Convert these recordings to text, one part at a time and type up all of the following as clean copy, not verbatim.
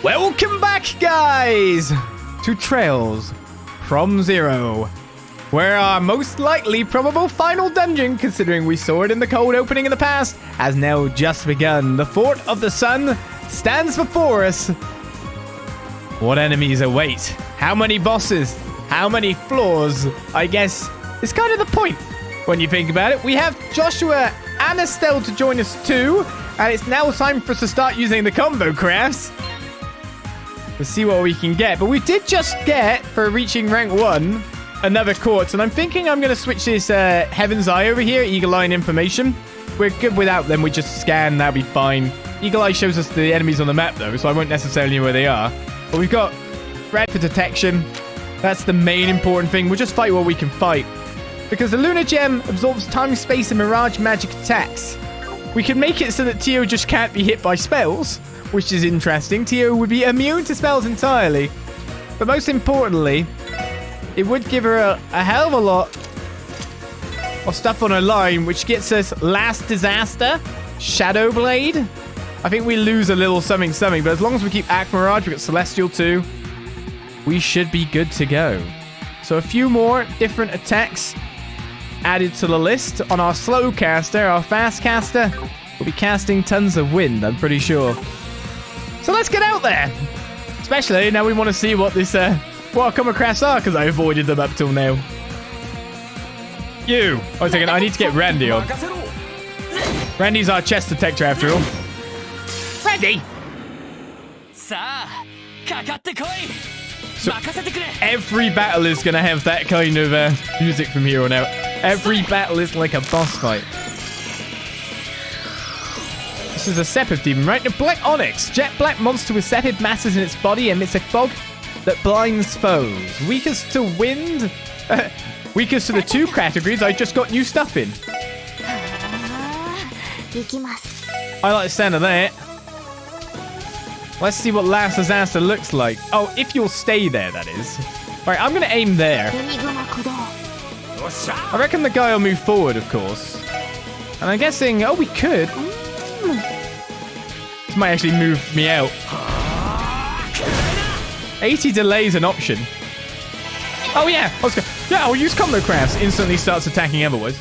Welcome back, guys, to Trails from Zero, where our most likely probable final dungeon, considering we saw it in the cold opening in the past, has now just begun. The Fort of the Sun stands before us. What enemies await? How many bosses? How many floors? I guess it's kind of the point when you think about it. We have Joshua and Estelle to join us too, and it's now time for us to start using the combo crafts. Let's see what we can get. But we did just get, for reaching rank 1, another quartz. And I'm thinking I'm going to switch this Heaven's Eye over here, Eagle Eye and Information. We're good without them. We just scan. That'll be fine. Eagle Eye shows us the enemies on the map, though, so I won't necessarily know where they are. But we've got red for detection. That's the main important thing. We'll just fight what we can fight. Because the Lunar Gem absorbs time, space, and mirage magic attacks. We can make it so that Tio just can't be hit by spells, which is interesting. Tio would be immune to spells entirely. But most importantly, it would give her a hell of a lot of stuff on her line, which gets us Last Disaster, Shadow Blade. I think we lose a little something, but as long as we keep Aka Manah, we've got Celestial too, we should be good to go. So a few more different attacks added to the list. On our slow caster, our fast caster will be casting tons of wind, I'm pretty sure. So let's get out there. Especially now we want to see what this what Aka Manah crafts are, because I avoided them up till now. You. Oh, a second, I need to get Randy on. Randy's our chest detector after all. Randy! So every battle is going to have that kind of music from here on out. Every battle is like a boss fight. This is a Sepith demon, right? A black onyx. Jet black monster with Sepith masses in its body emits a fog that blinds foes. Weakest to wind. Weakest to the 2 categories I just got new stuff in. I like the sound of that. Let's see what Last Disaster looks like. Oh, if you'll stay there, that is. Alright, I'm going to aim there. I reckon the guy will move forward, of course. And I'm guessing... Oh, we could. This might actually move me out. 80 delay is an option. Oh, yeah. Yeah, I'll use combo crafts. Instantly starts attacking otherwise.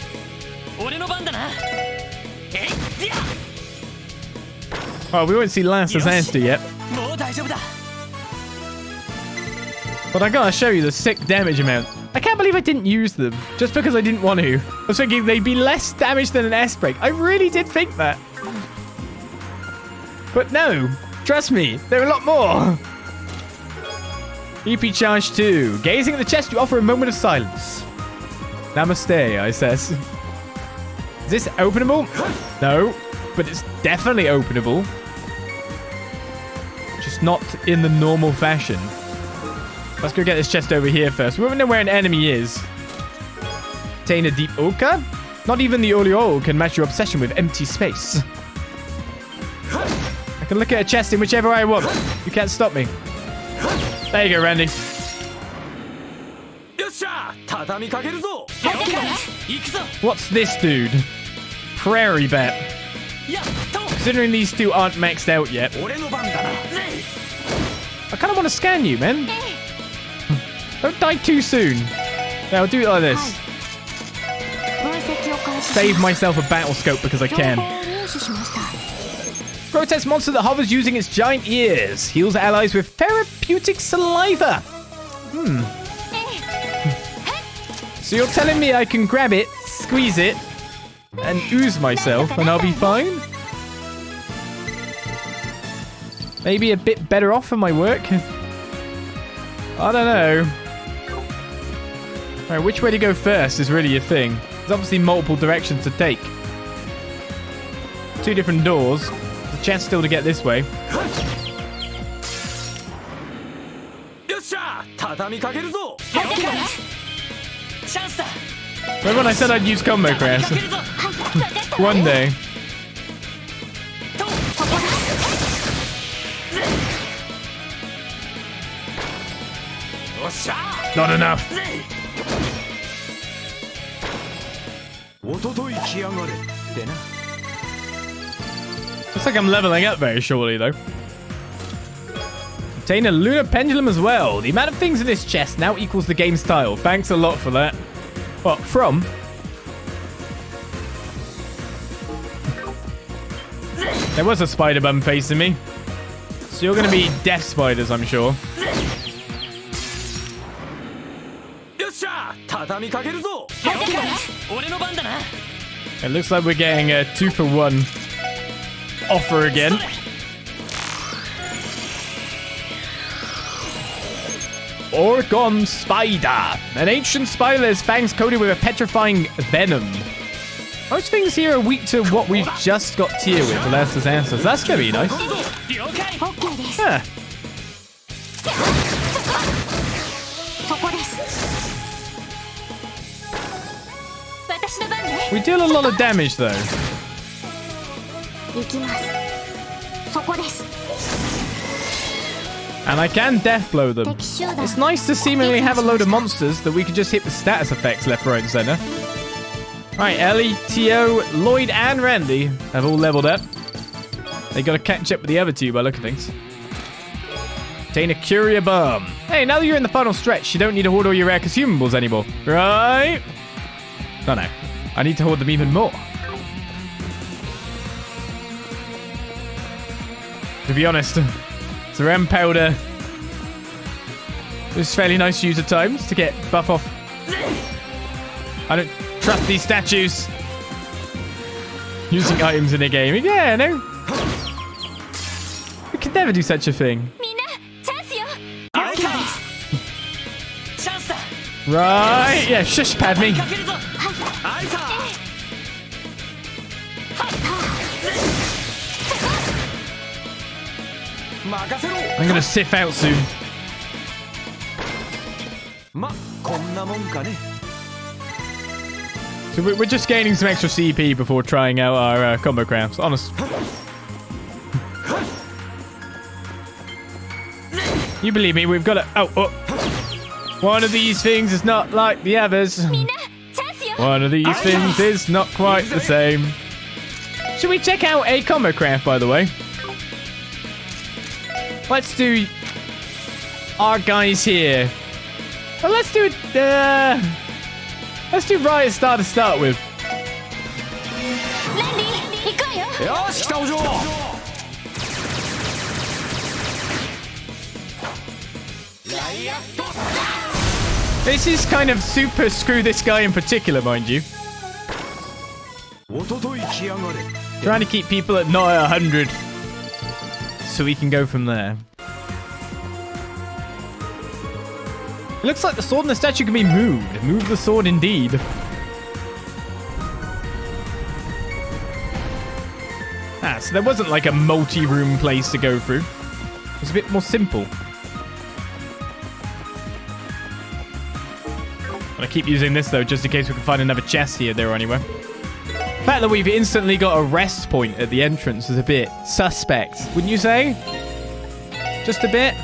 Oh, we won't see Last Disaster yet. But I gotta show you the sick damage amount. I can't believe I didn't use them, just because I didn't want to. I was thinking they'd be less damage than an S-Break. I really did think that. But no, trust me, they're a lot more. EP charge 2. Gazing at the chest, you offer a moment of silence. Namaste, I says. Is this openable? No, but it's definitely openable. Just not in the normal fashion. Let's go get this chest over here first. We don't know where an enemy is. Obtain a deep Oka? Not even the Olio can match your obsession with empty space. I can look at a chest in whichever I want. You can't stop me. There you go, Randy. What's this dude? Prairie Bat. Considering these 2 aren't maxed out yet. I kind of want to scan you, man. Don't die too soon. Now, I'll do it like this. Save myself a battle scope because I can. Grotesque monster that hovers using its giant ears. Heals allies with therapeutic saliva. So you're telling me I can grab it, squeeze it, and ooze myself, and I'll be fine? Maybe a bit better off for my work? I don't know. Alright, which way to go first is really a thing. There's obviously multiple directions to take. 2 different doors. There's a chance still to get this way. Remember when I said I'd use combo crafts? One day. Not enough. Looks like I'm leveling up very shortly, though. Obtain a lunar pendulum as well. The amount of things in this chest now equals the game style. Thanks a lot for that. What, from? There was a spider bum facing me. So you're going to be death spiders, I'm sure. It looks like we're getting a 2-for-1 offer again. Orgon Spider. An ancient spider that has fangs coated with a petrifying venom. Most things here are weak to what we've just got tier with, so that's his answers. That's gonna be nice. Huh. We deal a lot of damage though. And I can death blow them. It's nice to seemingly have a load of monsters that we can just hit with status effects left, right, and center. Right, Ellie, Tio, Lloyd, and Randy have all leveled up. They gotta catch up with the other two by look at things. Obtain a Curia Bomb. Hey, now that you're in the final stretch, you don't need to hoard all your rare consumables anymore, right? No, no. I need to hoard them even more. To be honest, Cerem Powder is fairly nice to use at times to get buff off. I don't trust these statues. Using items in a game. Yeah, no. We could never do such a thing. Right, yeah, shush Padme. I'm gonna sift out soon. So we're just gaining some extra CP before trying out our combo crafts, honest. You believe me, we've got to... Oh. One of these things is not like the others. One of these things is not quite the same. Should we check out a combo craft, by the way? Let's do our guys here. Well, let's do Riot Star to start with. This is kind of super screw this guy in particular, mind you. Trying to keep people at not 100. So we can go from there. It looks like the sword and the statue can be moved. Move the sword indeed. Ah, so there wasn't like a multi-room place to go through. It was a bit more simple. I'm gonna keep using this though, just in case we can find another chest here, there, or anywhere. The fact that we've instantly got a rest point at the entrance is a bit suspect, wouldn't you say? Just a bit?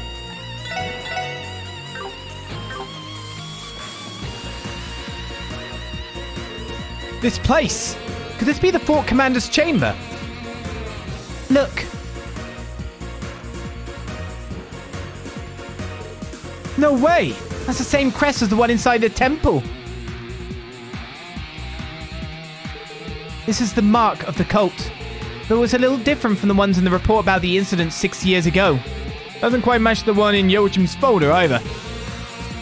This place! Could this be the Fort Commander's chamber? Look! No way! That's the same crest as the one inside the temple! This is the mark of the cult. But it was a little different from the ones in the report about the incident 6 years ago. Doesn't quite match the one in Joachim's folder either.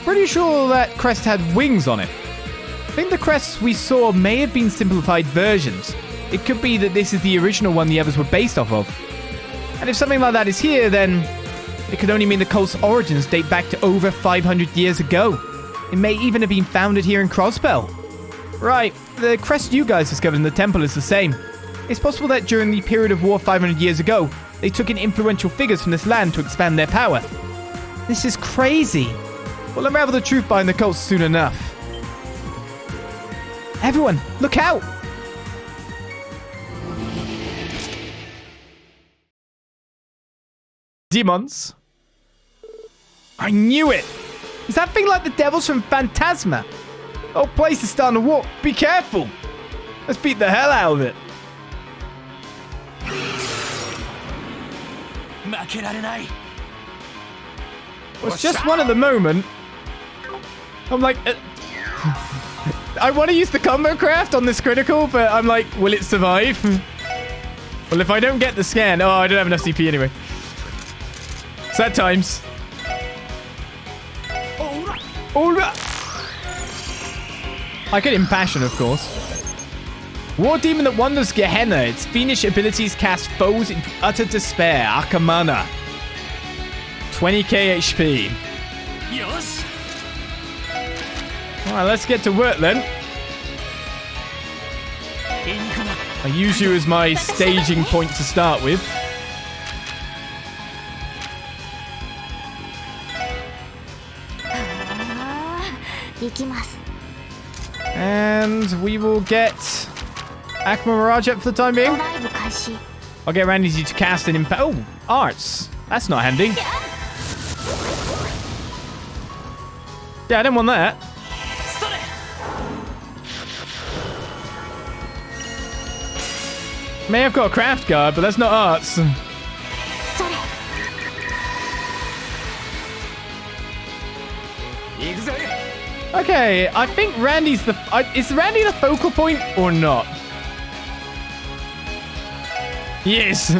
Pretty sure that crest had wings on it. I think the crests we saw may have been simplified versions. It could be that this is the original one the others were based off of. And if something like that is here, then it could only mean the cult's origins date back to over 500 years ago. It may even have been founded here in Crossbell. Right, the crest you guys discovered in the temple is the same. It's possible that during the period of war 500 years ago, they took in influential figures from this land to expand their power. This is crazy. We'll unravel the truth behind the cult soon enough. Everyone, look out! Demons. I knew it! Is that thing like the devils from Phantasma? The whole place is starting to walk. Be careful! Let's beat the hell out of it. Well, it's just one at the moment. I'm like... I want to use the combo craft on this critical, but I'm like, will it survive? Well, if I don't get the scan... Oh, I don't have enough CP anyway. Sad times. Alright. I could impassion, of course. War Demon that wanders Gehenna. Its fiendish abilities cast foes into utter despair. Aka Manah. 20k HP. Yes. Alright, let's get to work then. I use you as my staging point to start with. And we will get Aka Manah up for the time being. I'll get Randy to cast an impact. Oh, arts. That's not handy. Yeah, I don't want that. May have got a craft guard, but that's not arts. Okay, I think Randy's the... is Randy the focal point or not? Yes.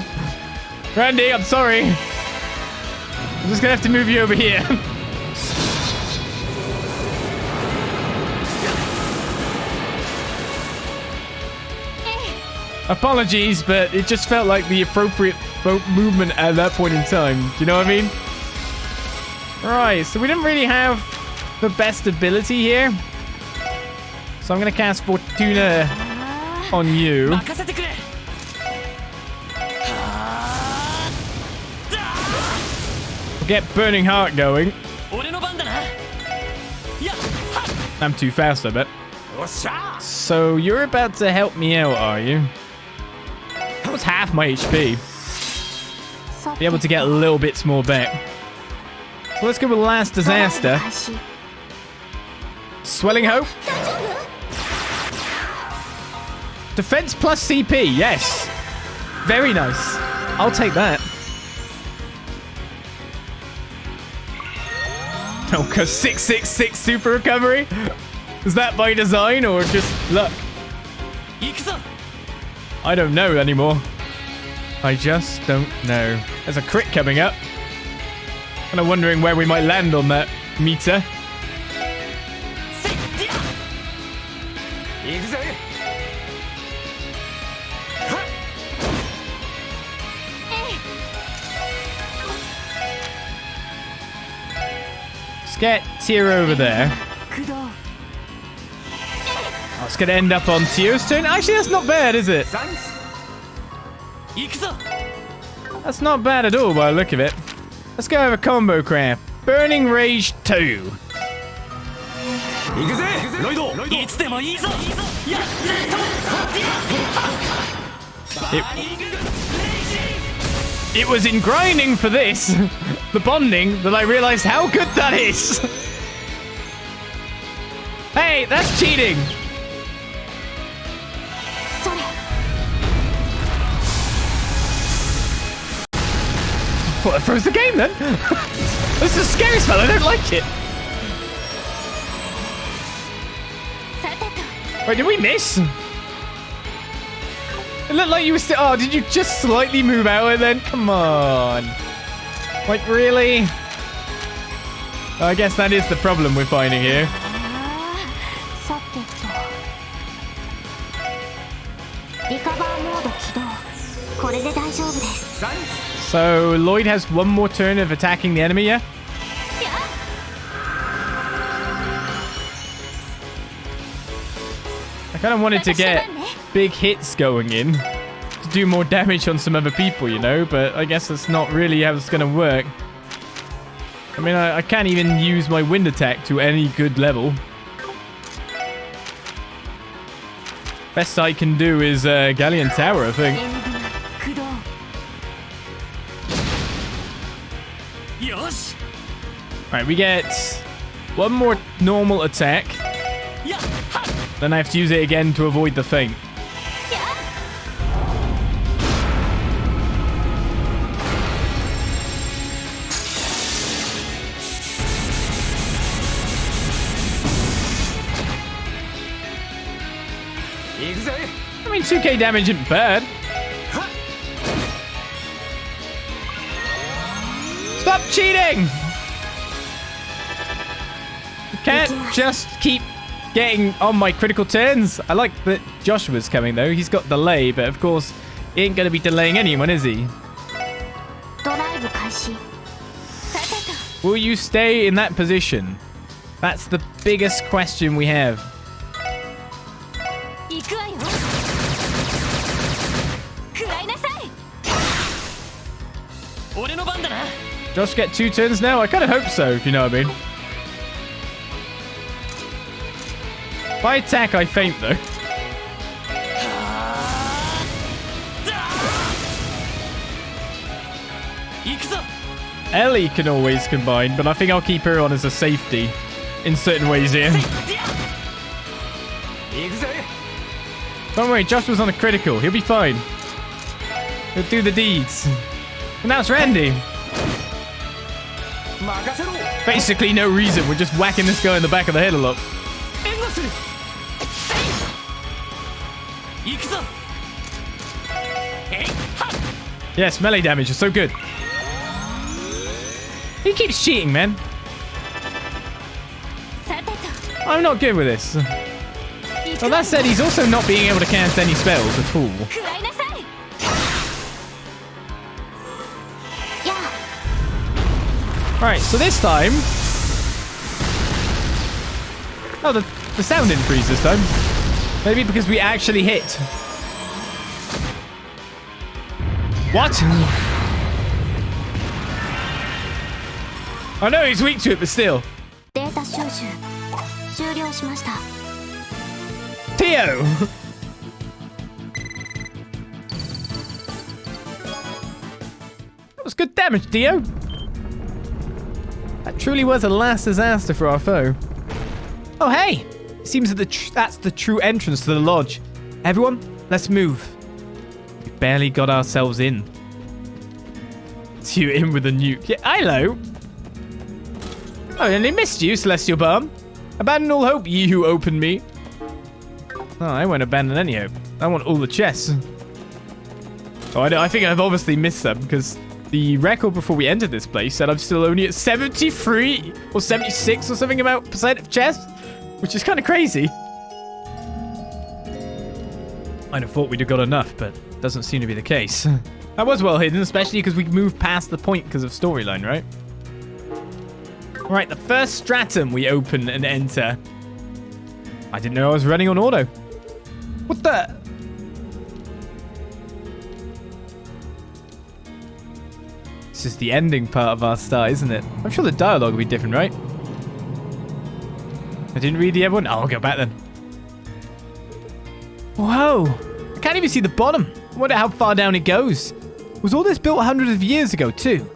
Randy, I'm sorry. I'm just gonna have to move you over here. Apologies, but it just felt like the appropriate movement at that point in time. Do you know what I mean? Right, so we didn't really have the best ability here. So I'm going to cast Fortuna on you. Get Burning Heart going. I'm too fast, I bet. So you're about to help me out, are you? That was half my HP. Be able to get a little bit more back. So let's go with Last Disaster. Swelling Hope. Defense plus CP, yes. Very nice. I'll take that. Oh, because 666 super recovery? Is that by design or just luck? I don't know anymore. I just don't know. There's a crit coming up. Kind of wondering where we might land on that meter. Let's get Tier over there. Oh, it's going to end up on Tio's turn. Actually, that's not bad, is it? That's not bad at all by the look of it. Let's go have a combo craft. Burning Rage 2. It was in grinding for this, the bonding, that I realized how good that is. Hey, that's cheating. Well, that throws the game then. This is a scary spell. I don't like it. Wait, did we miss? It looked like you were still... Oh, did you just slightly move out and then? Come on. Like, really? I guess that is the problem we're finding here. So, Lloyd has one more turn of attacking the enemy, yeah? I kind of wanted to get big hits going in to do more damage on some other people, you know? But I guess that's not really how it's going to work. I mean, I can't even use my wind attack to any good level. Best I can do is Galleon Tower, I think. Right, we get one more normal attack. Then I have to use it again to avoid the feint. I mean, 2k damage isn't bad. Stop cheating! You can't just keep getting on my critical turns. I like that Joshua's coming, though. He's got delay, but of course, he ain't going to be delaying anyone, is he? Will you stay in that position? That's the biggest question we have. Josh get 2 turns now? I kind of hope so, if you know what I mean. If I attack, I faint, though. Ellie can always combine, but I think I'll keep her on as a safety in certain ways here. Don't worry, Josh was on a critical. He'll be fine. He'll do the deeds. And now it's Randy. Basically no reason. We're just whacking this guy in the back of the head a lot. Yes, melee damage is so good. He keeps cheating, man. I'm not good with this. Well, that said, he's also not being able to cast any spells at all. Alright, so this time... Oh, the sound didn't freeze this time. Maybe because we actually hit. What? I know he's weak to it, but still. Tio! That was good damage, Tio. That truly was a last disaster for our foe. Oh, hey! Seems that that's the true entrance to the lodge. Everyone, let's move. We barely got ourselves in. You in with a nuke. Yeah, hello. Oh, and they missed you, Celestial Balm. Abandon all hope, ye who opened me. Oh, I won't abandon any hope. I want all the chests. Oh, I think I've obviously missed them because the record before we entered this place said I'm still only at 73 or 76 or something about percent of chests, which is kind of crazy. I'd have thought we'd have got enough, but doesn't seem to be the case. That was well hidden, especially because we moved past the point because of storyline, right? Right, the first stratum we open and enter. I didn't know I was running on auto. What the? This is the ending part of our start, isn't it? I'm sure the dialogue will be different, right? I didn't read the other one. Oh, I'll go back then. Whoa. I can't even see the bottom. I wonder how far down it goes. Was all this built hundreds of years ago, too?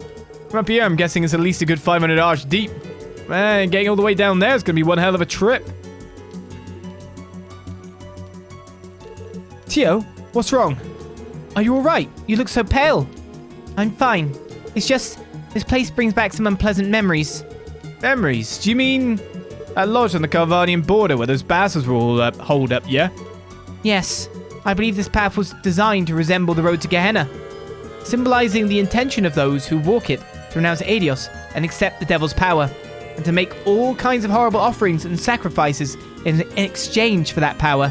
From up here, I'm guessing it's at least a good 500 arch deep. Man, getting all the way down there is going to be one hell of a trip. Tio, what's wrong? Are you alright? You look so pale. I'm fine. It's just, this place brings back some unpleasant memories. Memories? Do you mean that lodge on the Calvardian border where those bastards were all holed up, yeah? Yes. I believe this path was designed to resemble the road to Gehenna, symbolizing the intention of those who walk it to renounce Adios and accept the devil's power, and to make all kinds of horrible offerings and sacrifices in exchange for that power.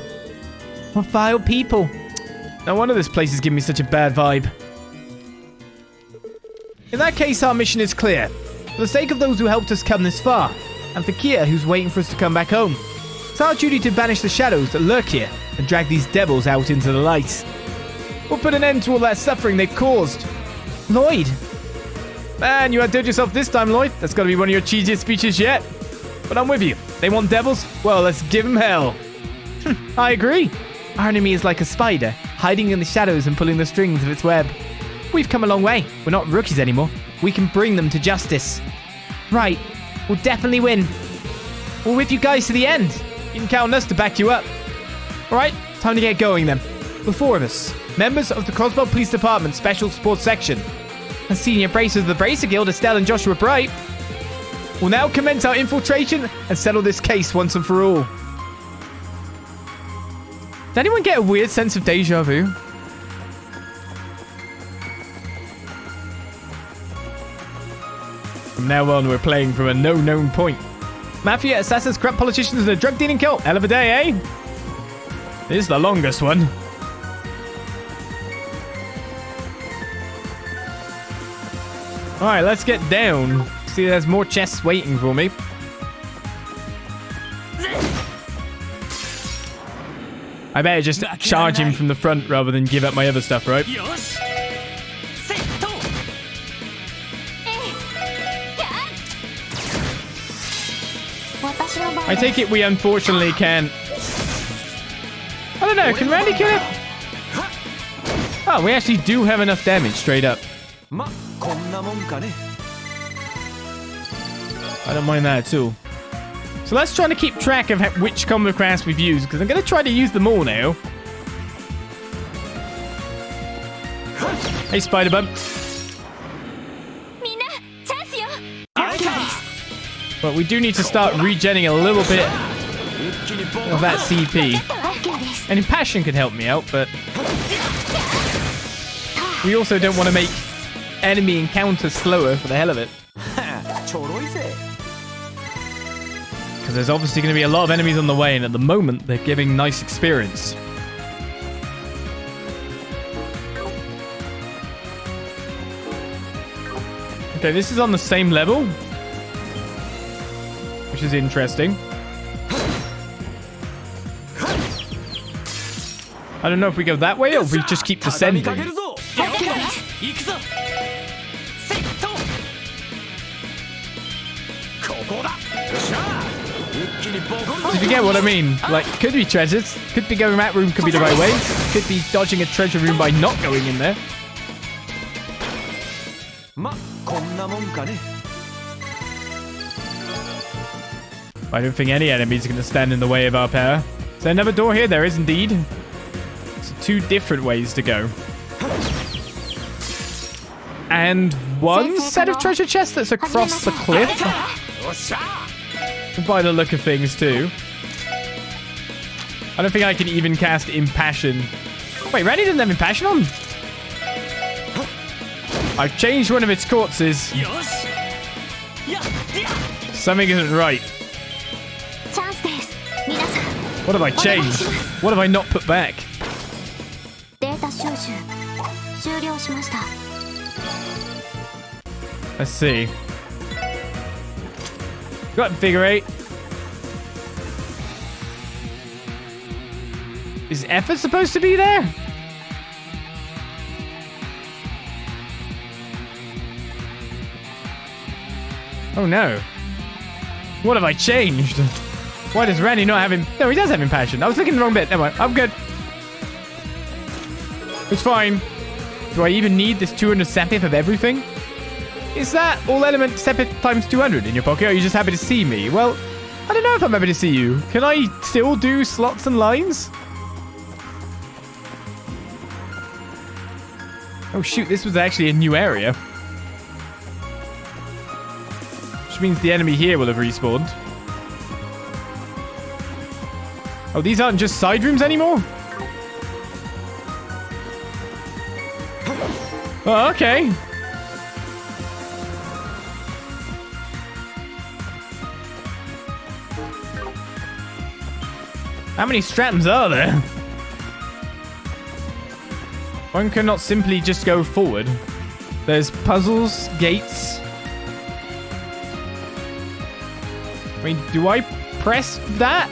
What vile people. No wonder this place is giving me such a bad vibe. In that case, our mission is clear. For the sake of those who helped us come this far, and for Kia, who's waiting for us to come back home, it's our duty to banish the shadows that lurk here and drag these devils out into the light. We'll put an end to all that suffering they've caused. Lloyd! Man, you outdid yourself this time, Lloyd. That's got to be one of your cheesiest speeches yet. But I'm with you. They want devils? Well, let's give them hell. I agree. Our enemy is like a spider, hiding in the shadows and pulling the strings of its web. We've come a long way. We're not rookies anymore. We can bring them to justice. Right. We'll definitely win. We're with you guys to the end. You can count on us to back you up. Alright, time to get going then. The four of us, members of the Crossbell Police Department Special Sports Section, and senior bracers of the Bracer Guild, Estelle and Joshua Bright, will now commence our infiltration and settle this case once and for all. Does anyone get a weird sense of deja vu? From now on, we're playing from a no-known point. Mafia, assassins, corrupt politicians, and a drug-dealing cult. Hell of a day, eh? This is the longest one. Alright, let's get down. See, there's more chests waiting for me. I better just charge him from the front rather than give up my other stuff, right? I take it we unfortunately can't... I don't know, can Randy kill it? Oh, we actually do have enough damage, straight up. I don't mind that at all. So let's try to keep track of which combo crafts we've used, because I'm going to try to use them all now. Hey, Spider Bump. But we do need to start regenning a little bit of that CP. And Impassion could help me out, but... we also don't want to make enemy encounters slower for the hell of it. Because there's obviously going to be a lot of enemies on the way, and at the moment, they're giving nice experience. Okay, this is on the same level, which is interesting. I don't know if we go that way or if we just keep descending. If you get what I mean, like, could be treasures, could be going that room, could be the right way, could be dodging a treasure room by not going in there. I don't think any enemies are going to stand in the way of our power. Is there another door here? There is indeed. So 2 different ways to go. And 1 set of treasure chests that's across the cliff. By the look of things, too. I don't think I can even cast Impassion. Wait, Randy doesn't have Impassion on? I've changed one of its corpses. Something isn't right. What have I changed? What have I not put back? Let's see. Got figure 8. Is effort supposed to be there? Oh no. What have I changed? Why does Randy not have him? No, he does have Impassion. I was looking at the wrong bit. Never mind. I'm good. It's fine. Do I even need this 200 Sepith of everything? Is that all element Sepith times 200 in your pocket? Or are you just happy to see me? Well, I don't know if I'm happy to see you. Can I still do slots and lines? Oh shoot, this was actually a new area. Which means the enemy here will have respawned. Oh, these aren't just side rooms anymore? Oh, okay. How many Stratums are there? One cannot simply just go forward. There's puzzles, gates. I mean, do I press that?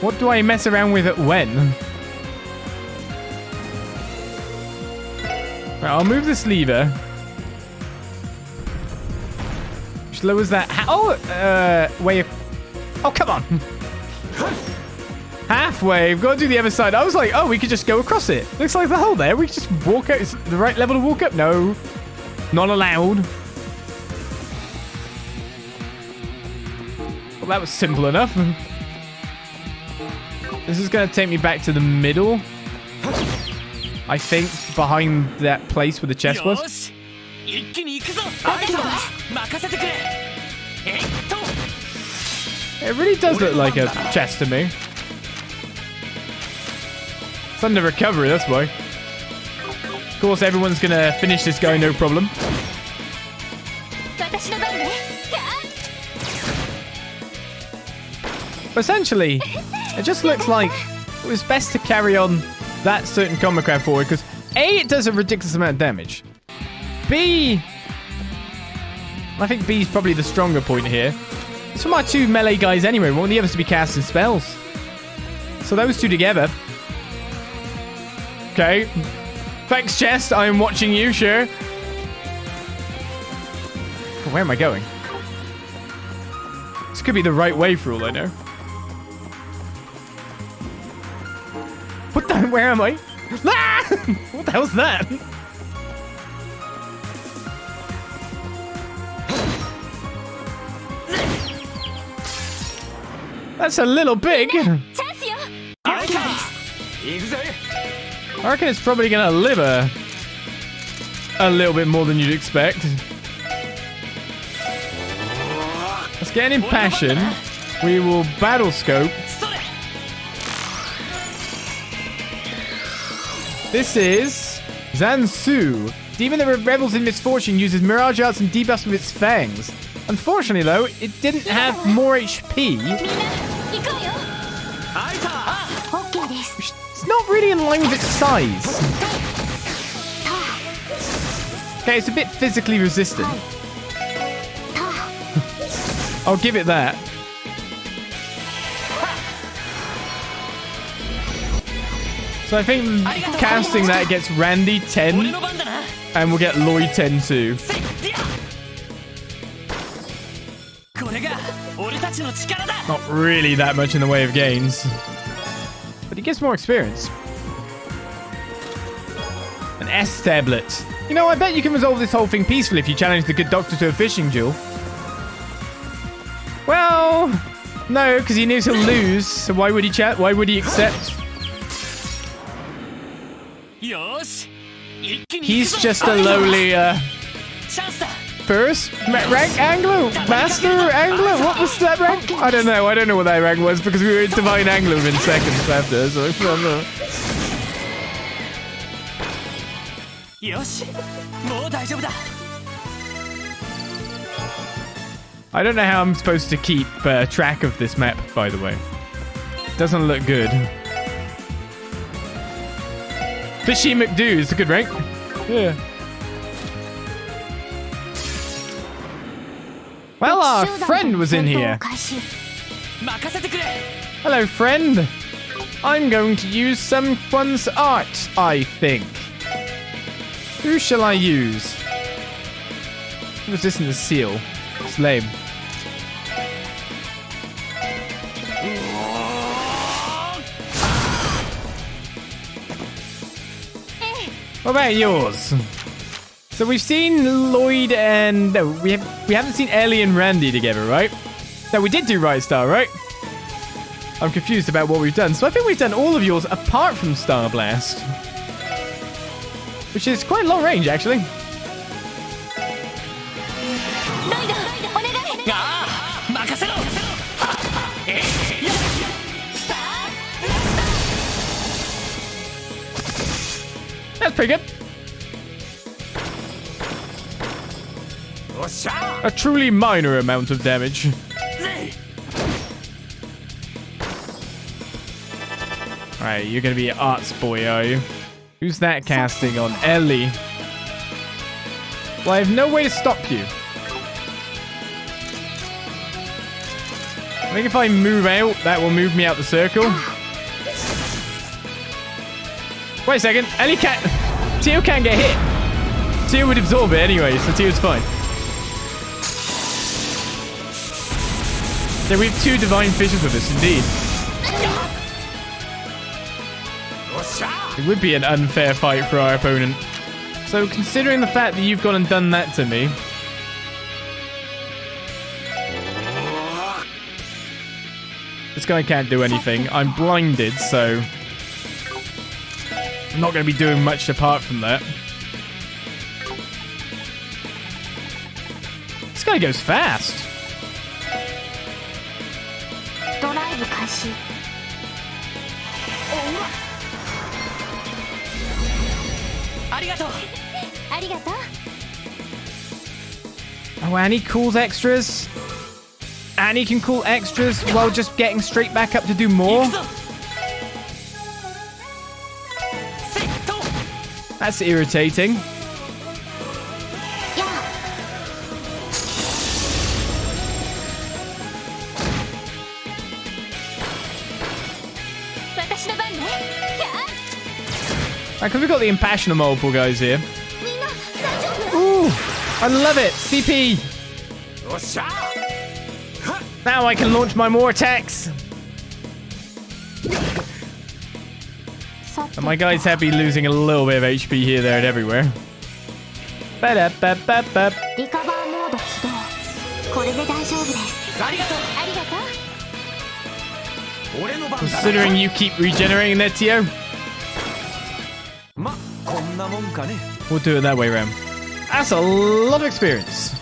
What do I mess around with it when? Right, I'll move this lever. Which lowers that... way of... Oh, come on. Halfway. We've got to do the other side. I was like, oh, we could just go across it. Looks like the hole there. We could just walk out. Is it the right level to walk up? No. Not allowed. Well, that was simple enough. This is going to take me back to the middle. I think behind that place where the chest was. It really does look like a chest to me. It's under recovery, that's why. Of course, everyone's gonna finish this guy, no problem. But essentially, it just looks like it was best to carry on that certain combat craft forward, because A, it does a ridiculous amount of damage. B, I think B is probably the stronger point here. It's for my two melee guys anyway. We want the others to be casting spells. So those two together. Okay. Thanks, chest. I am watching you, sure. Where am I going? This could be the right way for all I know. What the? Where am I? Ah! What the hell's that? That's a little big. I reckon it's probably gonna live a little bit more than you'd expect. Let's get an impassion. We will battle scope. This is Zansu. Demon that revels in misfortune uses mirage arts and debuffs with its fangs. Unfortunately, though, it didn't have more HP. It's not really in line with its size. Okay, it's a bit physically resistant. I'll give it that. So I think casting that gets Randy 10, and we'll get Lloyd 10 too. Not really that much in the way of gains, but he gets more experience. An S tablet. You know, I bet you can resolve this whole thing peacefully if you challenge the good doctor to a fishing duel. Well, no, because he knows he'll lose, so why would he chat? Why would he accept? He's just a lowly, first rank Anglo? Master Anglo? What was that rank? I don't know. I don't know what that rank was because we were in Divine Anglo within seconds after, so I don't know. I don't know how I'm supposed to keep track of this map, by the way. Doesn't look good. Fishy McDo is a good rank. Yeah. Well, our friend was in here. Hello, friend. I'm going to use someone's art, I think. Who shall I use? Resistant to seal. It's lame. What about yours? So we've seen Lloyd and... No, we haven't seen Ellie and Randy together, right? No, we did do Right Star, right? I'm confused about what we've done. So I think we've done all of yours apart from Star Blast. Which is quite long range, actually. That's pretty good. A truly minor amount of damage. Alright, you're gonna be an arts boy, are you? Who's that casting on? Ellie. Well, I have no way to stop you. I think if I move out, that will move me out the circle. Wait a second. Ellie can't... Teo can't get hit. Teo would absorb it anyway, so Teo's fine. Yeah, we have two divine fishes with us, indeed. It would be an unfair fight for our opponent. So, considering the fact that you've gone and done that to me... This guy can't do anything. I'm blinded, so... I'm not going to be doing much apart from that. This guy goes fast. Oh, Annie calls extras. Annie can call extras while just getting straight back up to do more. That's irritating. Because we've got the Impassioner multiple guys here. Ooh, I love it. CP. Now I can launch my more attacks. And my guy's happy losing a little bit of HP here, there, and everywhere. Considering you keep regenerating there, Tio. We'll do it that way around. That's a lot of experience.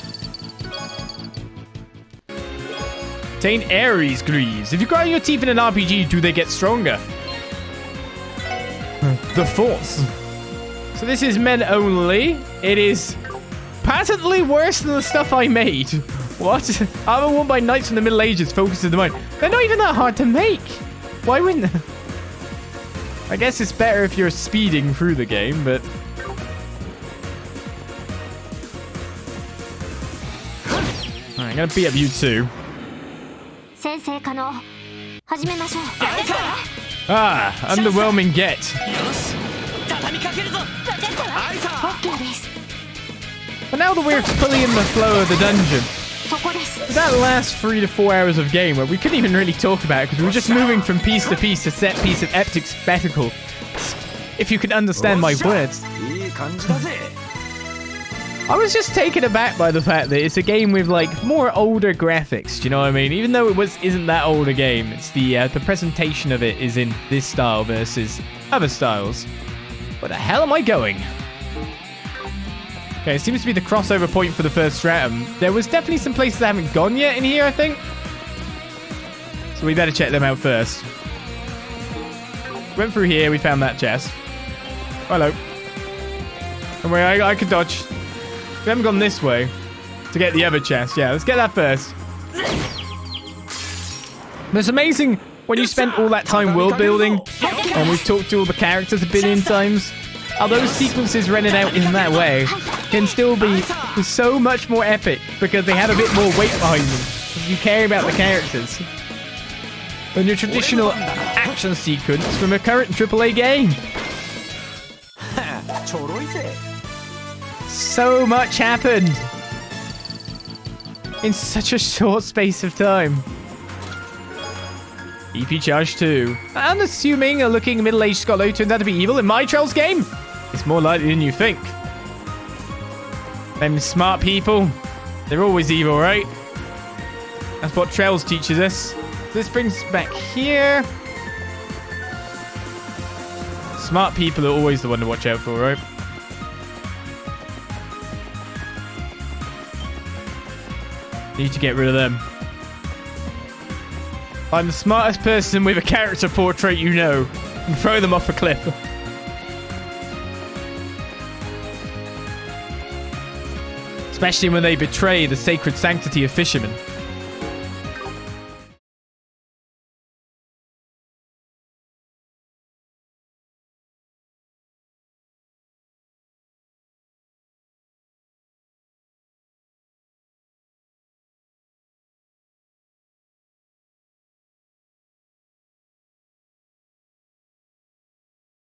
Obtain Ares Greaves. If you grind your teeth in an RPG, do they get stronger? The Force. So this is men only. It is patently worse than the stuff I made. What? Armor worn by knights from the Middle Ages focuses the mind. They're not even that hard to make. Why wouldn't they? I guess it's better if you're speeding through the game, but... Alright, I'm gonna beat up you too. Ah, underwhelming get. But now that we're fully in the flow of the dungeon, that last 3 to 4 hours of game where we couldn't even really talk about it because we were just moving from piece to piece, a set piece of epic spectacle. If you could understand my words. I was just taken aback by the fact that it's a game with like more older graphics. Do you know what I mean? Even though isn't that old a game, it's the presentation of it is in this style versus other styles. Where the hell am I going? Okay, it seems to be the crossover point for the First Stratum. There was definitely some places I haven't gone yet in here, I think. So we better check them out first. Went through here, we found that chest. Hello. Don't worry, I could dodge. We haven't gone this way to get the other chest. Yeah, let's get that first. But it's amazing when you spend all that time world building and we've talked to all the characters a billion times. How those sequences rendered out in that way can still be so much more epic because they have a bit more weight behind them. You care about the characters than your traditional action sequence from a current AAA game. So much happened in such a short space of time. EP charge 2. Unassuming a looking middle-aged scholar who turns out to be evil in my Trails game? It's more likely than you think. Them smart people, they're always evil, right? That's what Trails teaches us. This brings us back here. Smart people are always the one to watch out for, right? Need to get rid of them. I'm the smartest person with a character portrait you know. And throw them off a cliff. Especially when they betray the sacred sanctity of fishermen.